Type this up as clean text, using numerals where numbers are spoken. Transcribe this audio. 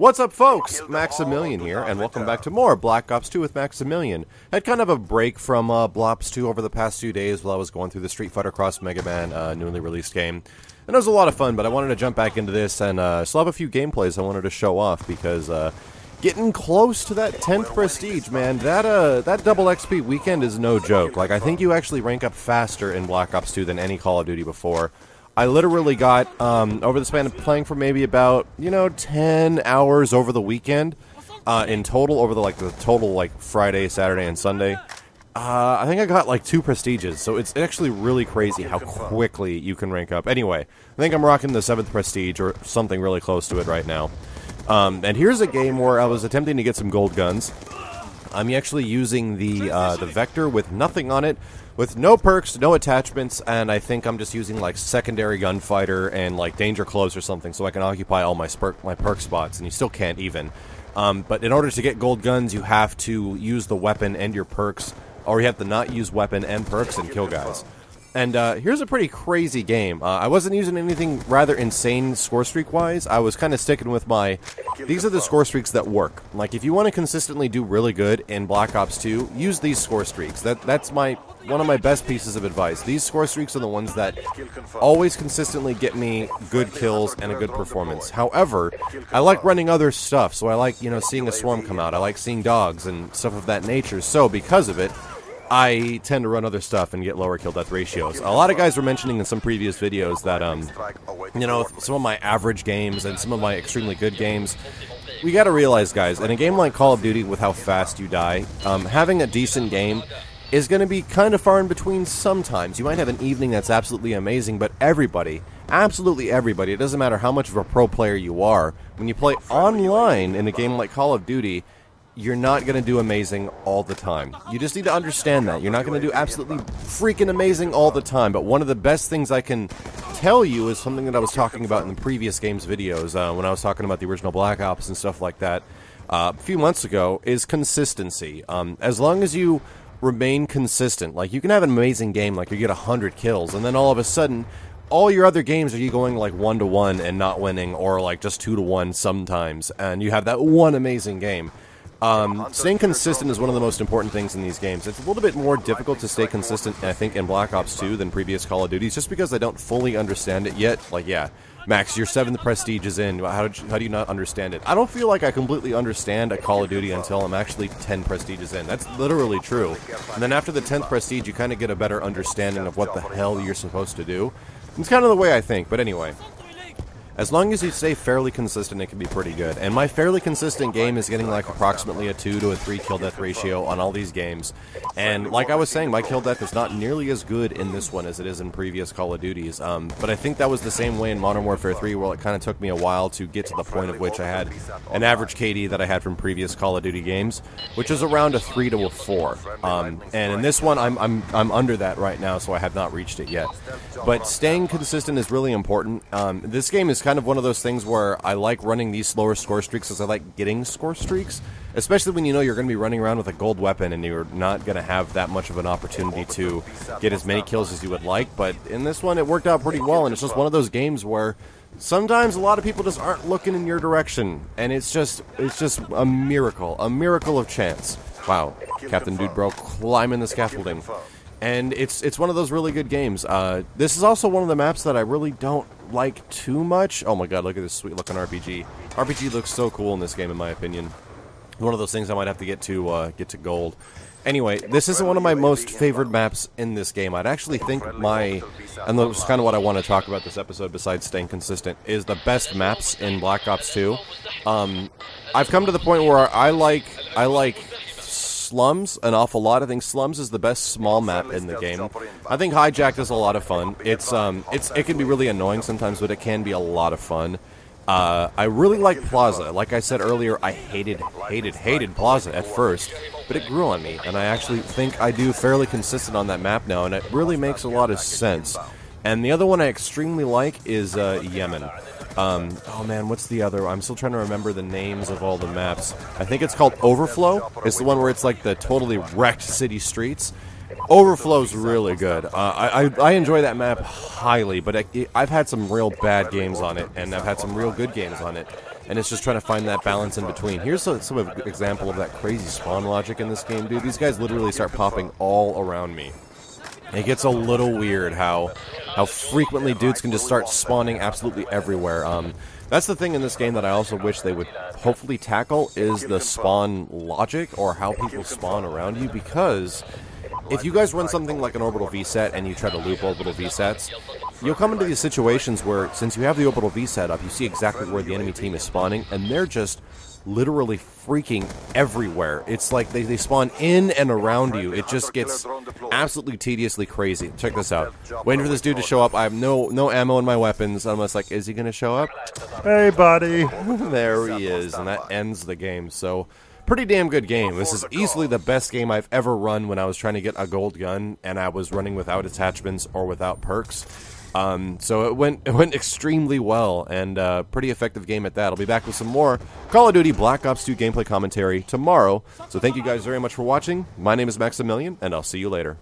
What's up, folks? Maximilian here, and welcome back to more Black Ops 2 with Maximilian. Had kind of a break from Blops 2 over the past few days while I was going through the Street Fighter Cross Mega Man newly released game. And it was a lot of fun, but I wanted to jump back into this and still have a few gameplays I wanted to show off because getting close to that 10th prestige, man, that double XP weekend is no joke. Like, I think you actually rank up faster in Black Ops 2 than any Call of Duty before. I literally got, over the span of playing for maybe about, 10 hours over the weekend, in total, over the total, Friday, Saturday, and Sunday, I think I got, 2 prestiges, so it's actually really crazy how quickly you can rank up. Anyway, I think I'm rocking the 7th prestige, or something really close to it right now. And here's a game where I was attempting to get some gold guns. I'm actually using the Vector with nothing on it, with no perks, no attachments, and I think I'm just using, secondary gunfighter and, danger close or something, so I can occupy all my perk spots, and you still can't even. But in order to get gold guns, you have to use the weapon and your perks, or you have to not use weapon and perks and kill guys. And here's a pretty crazy game. I wasn't using anything rather insane score streak-wise. I was kind of sticking with these are the score streaks that work. Like, if you want to consistently do really good in Black Ops 2, use these score streaks. That's one of my best pieces of advice. These score streaks are the ones that always consistently get me good kills and a good performance. However, I like running other stuff, so I like, seeing a swarm come out. I like seeing dogs and stuff of that nature. So, because of it, I tend to run other stuff and get lower kill death ratios. A lot of guys were mentioning in some previous videos that, some of my average games and some of my extremely good games, we gotta realize, guys, in a game like Call of Duty with how fast you die, having a decent game is going to be kind of far in between sometimes. You might have an evening that's absolutely amazing, but everybody, absolutely everybody, it doesn't matter how much of a pro player you are, when you play online in a game like Call of Duty, you're not going to do amazing all the time. You just need to understand that. You're not going to do absolutely freaking amazing all the time, but one of the best things I can tell you is something that I was talking about in the previous games videos, when I was talking about the original Black Ops and stuff like that a few months ago, is consistency. As long as you remain consistent, you can have an amazing game, you get 100 kills, and then all of a sudden, all your other games are you going 1-1 and not winning, or just 2-1 sometimes, and you have that one amazing game. Staying consistent is one of the most important things in these games. It's a little bit more difficult to stay consistent, I think, in Black Ops 2 than previous Call of Duties, just because I don't fully understand it yet. Yeah, Max, your 7th prestige is in. How do you not understand it? I don't feel like I completely understand a Call of Duty until I'm actually 10 prestiges in. That's literally true. And then after the 10th prestige, you kind of get a better understanding of what the hell you're supposed to do. It's kind of the way I think, but anyway. As long as you stay fairly consistent, it can be pretty good. And my fairly consistent game is getting approximately a 2 to a 3 kill death ratio on all these games. And like I was saying, my kill death is not nearly as good in this one as it is in previous Call of Duties. But I think that was the same way in Modern Warfare 3, where it kind of took me a while to get to the point of which I had an average KD that I had from previous Call of Duty games, which is around a 3 to a 4. And in this one, I'm under that right now, so I have not reached it yet. But staying consistent is really important. This game is kind of one of those things where I like running these slower score streaks as I like getting score streaks, especially when you know you're going to be running around with a gold weapon and you're not going to have that much of an opportunity to get as many kills as you would like. But in this one, it worked out pretty well, and it's just one of those games where sometimes a lot of people just aren't looking in your direction, and it's just a miracle of chance. Wow, Captain Dude Bro climbing the scaffolding. And it's one of those really good games. This is also one of the maps that I really don't like too much. Oh my god, look at this sweet looking RPG. RPG looks so cool in this game, in my opinion. One of those things I might have to get to gold. Anyway, this isn't one of my most favored maps in this game. I'd actually think and that's kind of what I want to talk about this episode besides staying consistent, is the best maps in Black Ops 2. I've come to the point where I like Slums an awful lot. I think Slums is the best small map in the game. I think Hijacked is a lot of fun. It can be really annoying sometimes, but it can be a lot of fun. I really like Plaza. Like I said earlier, I hated Plaza at first, but it grew on me, and I actually think I do fairly consistent on that map now, and it really makes a lot of sense. And the other one I extremely like is Yemen. Oh man, what's the other? I'm still trying to remember the names of all the maps. I think it's called Overflow. It's the one where it's the totally wrecked city streets. Overflow's really good. I enjoy that map highly, but I've had some real bad games on it, and I've had some real good games on it. and it's just trying to find that balance in between. Here's some example of that crazy spawn logic in this game, dude. These guys literally start popping all around me. It gets a little weird how frequently dudes can just start spawning absolutely everywhere. That's the thing in this game that I also wish they would hopefully tackle, is the spawn logic, or how people spawn around you, because if you guys run something like an orbital V-set and you try to loop orbital V-sets, you'll come into these situations where, since you have the orbital V-set up, you see exactly where the enemy team is spawning, and they're just literally freaking everywhere. It's like they spawn in and around you. It just gets absolutely tediously crazy. Check this out. Waiting for this dude to show up. I have no ammo in my weapons. I'm just like, is he going to show up? Hey, buddy. There he is, and that ends the game. So, pretty damn good game. This is easily the best game I've ever run when I was trying to get a gold gun, and I was running without attachments or without perks. So it went extremely well, and pretty effective game at that. I'll be back with some more Call of Duty Black Ops 2 gameplay commentary tomorrow. So thank you guys very much for watching. My name is Maximilian, and I'll see you later.